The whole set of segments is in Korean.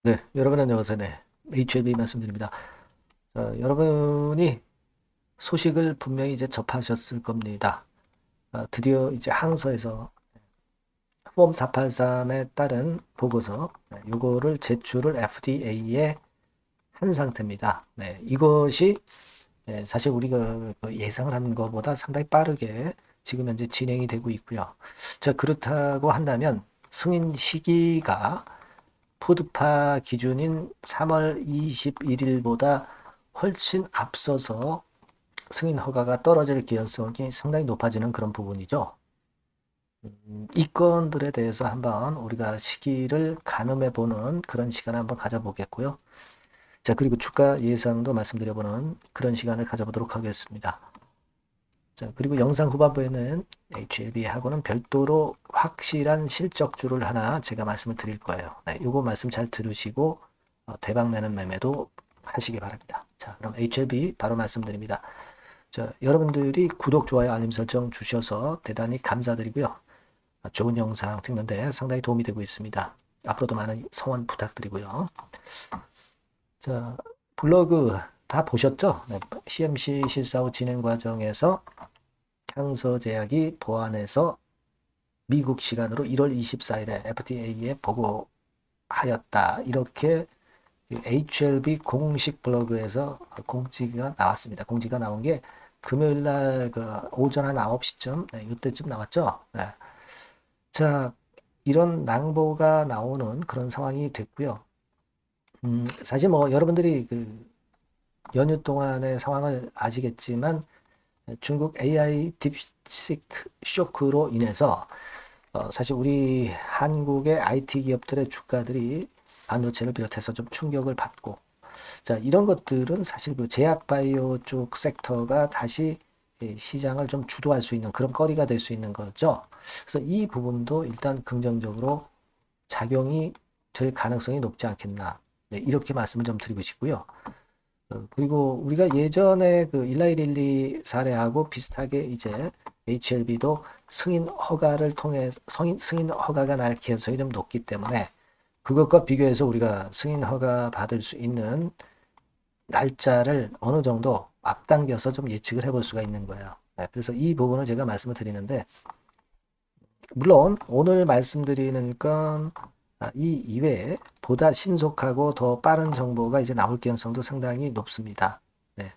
네, 여러분 안녕하세요. 네, HLB 말씀드립니다. 여러분이 소식을 분명히 이제 접하셨을 겁니다. 드디어 이제 항서에서 폼 483에 따른 보고서, 요거를 제출을 FDA에 한 상태입니다. 네, 이것이 사실 우리가 그 예상을 한 것보다 상당히 빠르게 지금 현재 진행이 되고 있고요. 자, 그렇다고 한다면 승인 시기가 푸드파 기준인 3월 21일보다 훨씬 앞서서 승인 허가가 떨어질 개연성이 상당히 높아지는 그런 부분이죠. 이 건들에 대해서 한번 우리가 시기를 가늠해 보는 그런 시간을 한번 가져보겠고요. 자, 그리고 주가 예상도 말씀드려보는 그런 시간을 가져보도록 하겠습니다. 자, 그리고 영상 후반부에는 HLB하고는 별도로 확실한 실적주를 하나 제가 말씀을 드릴 거예요. 네, 요거 말씀 잘 들으시고 대박 내는 매매도 하시기 바랍니다. 자, 그럼 HLB 바로 말씀드립니다. 자, 여러분들이 구독, 좋아요, 알림 설정 주셔서 대단히 감사드리고요. 좋은 영상 찍는데 상당히 도움이 되고 있습니다. 앞으로도 많은 성원 부탁드리고요. 자, 블로그 다 보셨죠? 네, CMC 실사후 진행 과정에서 향서제약이 보완해서 미국 시간으로 1월 24일에 FDA에 보고하였다. 이렇게 HLB 공식 블로그에서 공지가 나왔습니다. 공지가 나온 게 금요일 날그 오전 한 9시쯤 이때쯤 나왔죠. 네. 자, 이런 낭보가 나오는 그런 상황이 됐고요. 사실 뭐 여러분들이 그 연휴 동안의 상황을 아시겠지만 중국 AI 딥시크 쇼크로 인해서 사실 우리 한국의 IT 기업들의 주가들이 반도체를 비롯해서 좀 충격을 받고, 자, 이런 것들은 사실 그 제약 바이오 쪽 섹터가 다시 시장을 좀 주도할 수 있는 그런 거리가 될 수 있는 거죠. 그래서 이 부분도 일단 긍정적으로 작용이 될 가능성이 높지 않겠나. 네, 이렇게 말씀을 좀 드리고 싶고요. 그리고 우리가 예전에 그 일라이릴리 사례하고 비슷하게 이제 HLB도 승인 허가를 통해 승인 허가가 날 개연성이 좀 높기 때문에 그것과 비교해서 우리가 승인 허가 받을 수 있는 날짜를 어느 정도 앞당겨서 좀 예측을 해볼 수가 있는 거예요. 네, 그래서 이 부분을 제가 말씀을 드리는데, 물론 오늘 말씀드리는 건 이 이외에 보다 신속하고 더 빠른 정보가 이제 나올 가능성도 상당히 높습니다. 네.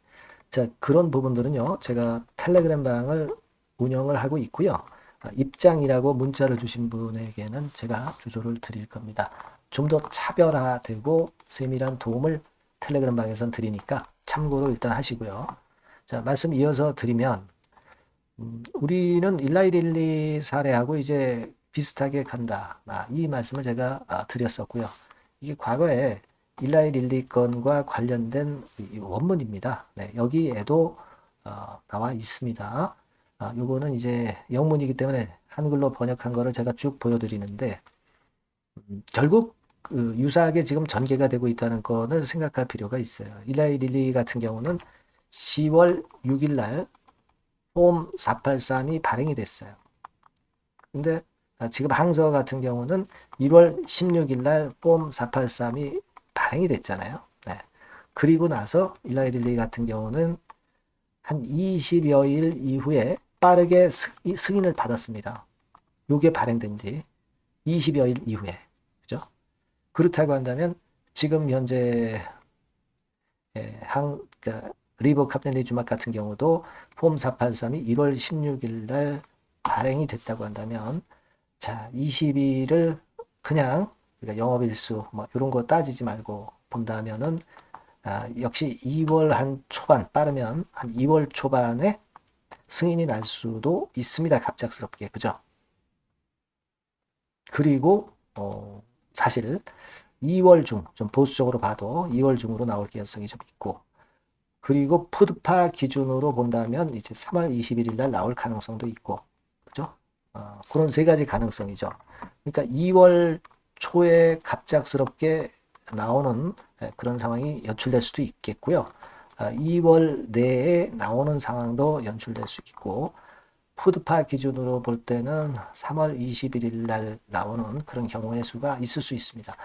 자, 그런 부분들은요, 제가 텔레그램 방을 운영을 하고 있고요. 입장이라고 문자를 주신 분에게는 제가 주소를 드릴 겁니다. 좀 더 차별화되고 세밀한 도움을 텔레그램 방에선 드리니까 참고로 일단 하시고요. 자, 말씀 이어서 드리면, 우리는 일라이릴리 사례하고 이제 비슷하게 간다. 이 말씀을 제가 드렸었고요. 이게 과거에 일라이릴리 건과 관련된 원문입니다. 네, 여기에도 나와 있습니다. 요거는 이제 영문이기 때문에 한글로 번역한 거를 제가 쭉 보여드리는데, 결국 그 유사하게 지금 전개가 되고 있다는 거는 생각할 필요가 있어요. 일라이릴리 같은 경우는 10월 6일 날 폼 483이 발행이 됐어요. 근데 지금 항저 같은 경우는 1월 16일 날폼 483이 발행이 됐잖아요. 네. 그리고 나서 일라이릴리 같은 경우는 한 20여일 이후에 빠르게 승인을 받았습니다. 요게 발행된 지 20여일 이후에. 그죠? 그렇다고 한다면 지금 현재 그러니까 리버 카페네리주막 같은 경우도 폼 483이 1월 16일 날 발행이 됐다고 한다면, 자, 20일을 그냥 우리가 영업일수 뭐 이런 거 따지지 말고 본다면은 역시 2월 한 초반, 빠르면 한 2월 초반에 승인이 날 수도 있습니다. 갑작스럽게. 그죠? 그리고 사실 2월 중, 좀 보수적으로 봐도 2월 중으로 나올 가능성이 좀 있고, 그리고 푸드파 기준으로 본다면 이제 3월 21일 날 나올 가능성도 있고, 그죠? 그런 세 가지 가능성이죠. 그러니까 2월 초에 갑작스럽게 나오는 그런 상황이 연출될 수도 있겠고요. 2월 내에 나오는 상황도 연출될 수 있고, 푸드파 기준으로 볼 때는 3월 21일 날 나오는 그런 경우의 수가 있을 수 있습니다.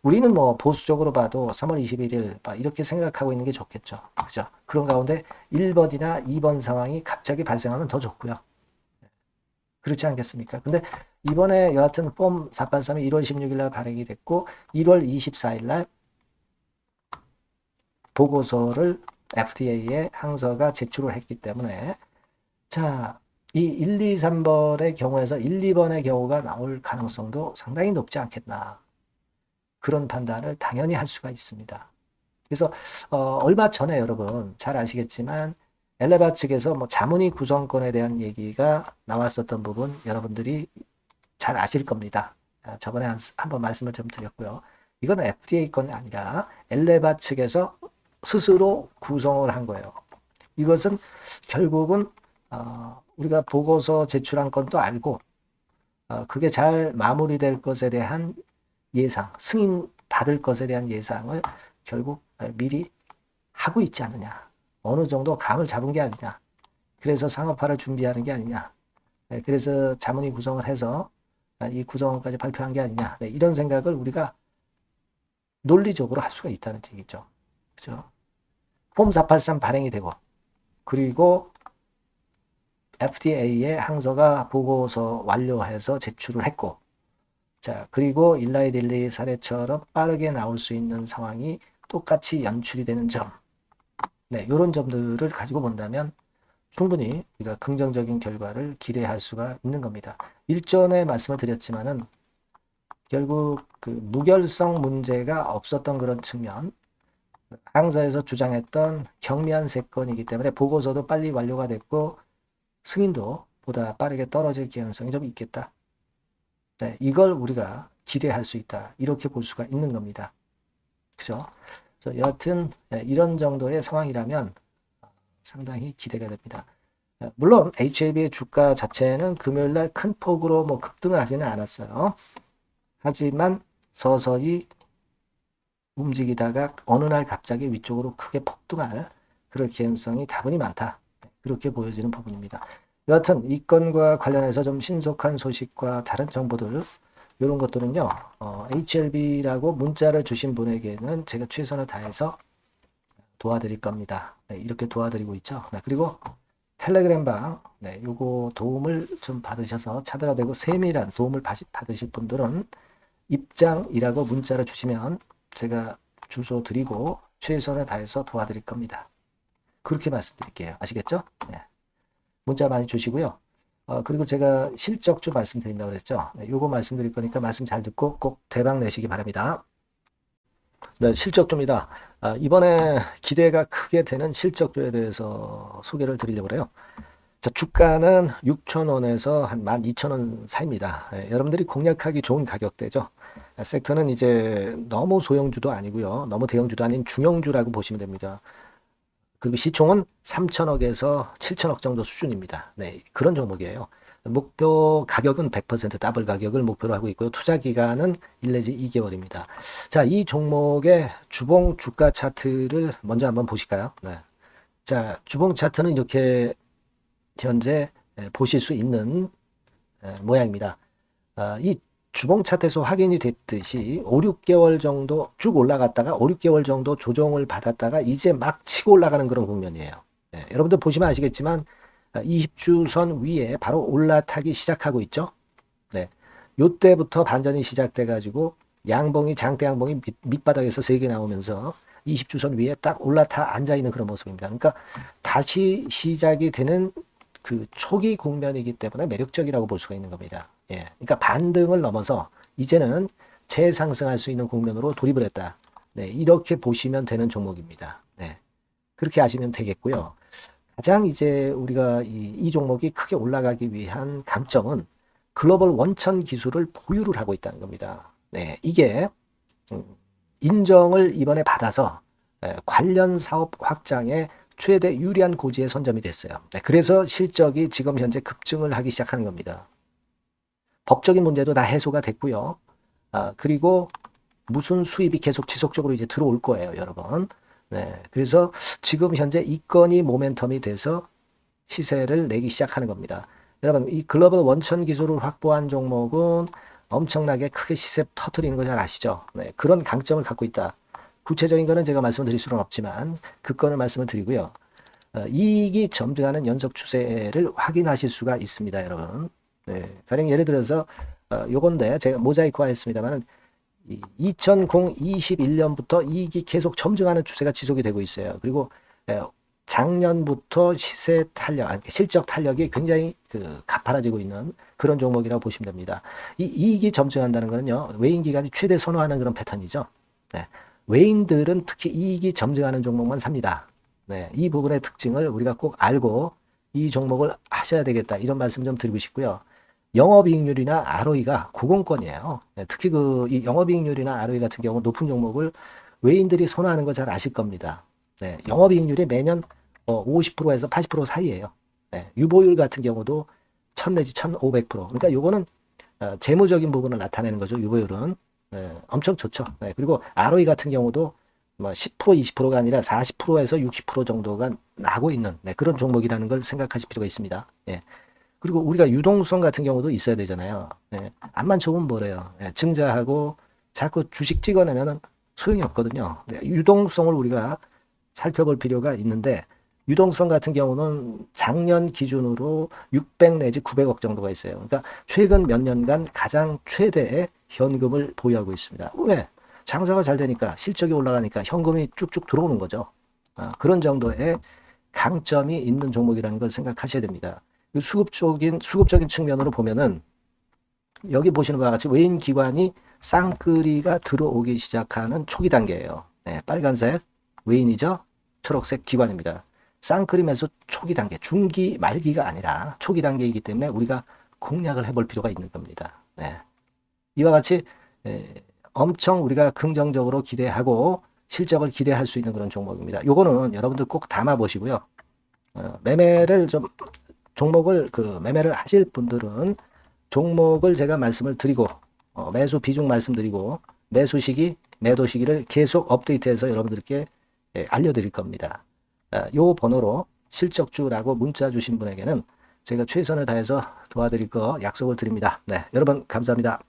우리는 뭐 보수적으로 봐도 3월 21일 이렇게 생각하고 있는 게 좋겠죠. 그죠? 그런 가운데 1번이나 2번 상황이 갑자기 발생하면 더 좋고요. 그렇지 않겠습니까? 근데 이번에 여하튼 폼 483이 1월 16일 날 발행이 됐고 1월 24일 날 보고서를 FDA에 항서가 제출을 했기 때문에 자, 이 1, 2, 3번의 경우에서 1, 2번의 경우가 나올 가능성도 상당히 높지 않겠나. 그런 판단을 당연히 할 수가 있습니다. 그래서 얼마 전에 여러분 잘 아시겠지만 엘레바 측에서 뭐 자문위 구성권에 대한 얘기가 나왔었던 부분 여러분들이 잘 아실 겁니다. 저번에 한번 말씀을 좀 드렸고요. 이건 FDA 건이 아니라 엘레바 측에서 스스로 구성을 한 거예요. 이것은 결국은 우리가 보고서 제출한 건도 알고 그게 잘 마무리될 것에 대한 예상, 승인 받을 것에 대한 예상을 결국 미리 하고 있지 않느냐. 어느 정도 감을 잡은 게 아니냐. 그래서 상업화를 준비하는 게 아니냐. 그래서 자문위 구성을 해서 이 구성원까지 발표한 게 아니냐. 이런 생각을 우리가 논리적으로 할 수가 있다는 얘기죠. 그죠? 폼 483 발행이 되고 그리고 FDA에 항서가 보고서 완료해서 제출을 했고 자 그리고 일라이 릴리 사례처럼 빠르게 나올 수 있는 상황이 똑같이 연출이 되는 점 이런 점들을 가지고 본다면 충분히 우리가 긍정적인 결과를 기대할 수가 있는 겁니다. 일전에 말씀을 드렸지만은 결국 그 무결성 문제가 없었던 그런 측면 항서에서 주장했던 경미한 세건이기 때문에 보고서도 빨리 완료가 됐고 승인도 보다 빠르게 떨어질 가능성이 좀 있겠다. 이걸 우리가 기대할 수 있다. 이렇게 볼 수가 있는 겁니다. 그죠? 그래서 여하튼 이런 정도의 상황이라면 상당히 기대가 됩니다. 물론 HLB의 주가 자체는 금요일날 큰 폭으로 뭐 급등을 하지는 않았어요. 하지만 서서히 움직이다가 어느 날 갑자기 위쪽으로 크게 폭등할 그럴 가능성이 다분히 많다. 그렇게 보여지는 부분입니다. 여하튼 이 건과 관련해서 좀 신속한 소식과 다른 정보들 이런 것들은요. HLB라고 문자를 주신 분에게는 제가 최선을 다해서 도와드릴 겁니다. 이렇게 도와드리고 있죠. 그리고 텔레그램방 요거 도움을 좀 받으셔서 차별화되고 세밀한 도움을 받으실 분들은 입장이라고 문자를 주시면 제가 주소 드리고 최선을 다해서 도와드릴 겁니다. 그렇게 말씀드릴게요. 아시겠죠? 문자 많이 주시고요. 그리고 제가 실적주 말씀드린다고 그랬죠. 요거 말씀드릴 거니까 말씀 잘 듣고 꼭 대박 내시기 바랍니다. 실적주입니다. 이번에 기대가 크게 되는 실적주에 대해서 소개를 드리려고 해요. 자, 주가는 6,000원에서 한 12,000원 사이입니다. 여러분들이 공략하기 좋은 가격대죠. 섹터는 이제 너무 소형주도 아니고요. 너무 대형주도 아닌 중형주라고 보시면 됩니다. 그리고 시총은 3천억에서 7천억 정도 수준입니다. 그런 종목이에요. 목표 가격은 100% 더블 가격을 목표로 하고 있고요. 투자 기간은 1 내지 2개월입니다. 자, 이 종목의 주봉 주가 차트를 먼저 한번 보실까요? 자, 주봉 차트는 이렇게 현재 보실 수 있는 모양입니다. 이 주봉 차트에서 확인이 됐듯이 5, 6개월 정도 쭉 올라갔다가 5, 6개월 정도 조정을 받았다가 이제 막 치고 올라가는 그런 국면이에요. 여러분들 보시면 아시겠지만 20주선 위에 바로 올라타기 시작하고 있죠. 요때부터 반전이 시작돼 가지고 양봉이 장대 양봉이 밑바닥에서 3개 나오면서 20주선 위에 딱 올라타 앉아 있는 그런 모습입니다. 그러니까 다시 시작이 되는 그 초기 국면이기 때문에 매력적이라고 볼 수가 있는 겁니다. 그러니까 반등을 넘어서 이제는 재상승할 수 있는 국면으로 돌입을 했다. 이렇게 보시면 되는 종목입니다. 그렇게 아시면 되겠고요. 가장 이제 우리가 이 종목이 크게 올라가기 위한 강점은 글로벌 원천 기술을 보유를 하고 있다는 겁니다. 이게 인정을 이번에 받아서 관련 사업 확장에 최대 유리한 고지에 선점이 됐어요. 그래서 실적이 지금 현재 급증을 하기 시작하는 겁니다. 법적인 문제도 다 해소가 됐고요. 그리고 무슨 수입이 계속 지속적으로 이제 들어올 거예요, 여러분. 그래서 지금 현재 이 건이 모멘텀이 돼서 시세를 내기 시작하는 겁니다. 여러분, 이 글로벌 원천 기술을 확보한 종목은 엄청나게 크게 시세 터트리는 거 잘 아시죠? 네, 그런 강점을 갖고 있다. 구체적인 거는 제가 말씀을 드릴 수는 없지만 그 건을 말씀을 드리고요. 이익이 점증하는 연속 추세를 확인하실 수가 있습니다, 여러분. 네, 가령 예를 들어서 요건데 제가 모자이크화 했습니다만 2021년부터 이익이 계속 점증하는 추세가 지속이 되고 있어요. 그리고 작년부터 시세 탄력, 실적 탄력이 굉장히 가파라지고 있는 그런 종목이라고 보시면 됩니다. 이 이익이 점증한다는 거는요, 외인 기관이 최대 선호하는 그런 패턴이죠. 네, 외인들은 특히 이익이 점증하는 종목만 삽니다. 네, 이 부분의 특징을 우리가 꼭 알고 이 종목을 하셔야 되겠다, 이런 말씀 좀 드리고 싶고요. 영업이익률이나 ROE가 고공권이에요. 네, 특히 이 영업이익률이나 ROE 같은 경우 높은 종목을 외인들이 선호하는 거 잘 아실 겁니다. 네, 영업이익률이 매년 50%에서 80% 사이에요. 네, 유보율 같은 경우도 1000 내지 1500%. 그러니까 요거는 재무적인 부분을 나타내는 거죠. 유보율은. 네, 엄청 좋죠. 네, 그리고 ROE 같은 경우도 뭐 10% 20%가 아니라 40%에서 60% 정도가 나고 있는 그런 종목이라는 걸 생각하실 필요가 있습니다. 예. 그리고 우리가 유동성 같은 경우도 있어야 되잖아요. 예. 앞만 좋으면 뭐래요. 예. 증자하고 자꾸 주식 찍어내면은 소용이 없거든요. 네. 유동성을 우리가 살펴볼 필요가 있는데, 유동성 같은 경우는 작년 기준으로 600 내지 900억 정도가 있어요. 그러니까 최근 몇 년간 가장 최대의 현금을 보유하고 있습니다. 왜? 장사가 잘 되니까, 실적이 올라가니까 현금이 쭉쭉 들어오는 거죠. 그런 정도의 강점이 있는 종목이라는 걸 생각하셔야 됩니다. 수급적인 측면으로 보면은 여기 보시는 바와 같이 외인 기관이 쌍끌이가 들어오기 시작하는 초기 단계예요. 네, 빨간색 외인이죠. 초록색 기관입니다. 쌍끌이 매수 초기 단계, 중기 말기가 아니라 초기 단계이기 때문에 우리가 공략을 해볼 필요가 있는 겁니다. 네. 이와 같이 엄청 우리가 긍정적으로 기대하고 실적을 기대할 수 있는 그런 종목입니다. 요거는 여러분들 꼭 담아 보시고요. 매매를 좀 종목을 매매를 하실 분들은 종목을 제가 말씀을 드리고 매수 비중 말씀드리고 매수 시기, 매도 시기를 계속 업데이트해서 여러분들께 알려드릴 겁니다. 요 번호로 실적주라고 문자 주신 분에게는 제가 최선을 다해서 도와드릴 거 약속을 드립니다. 네, 여러분 감사합니다.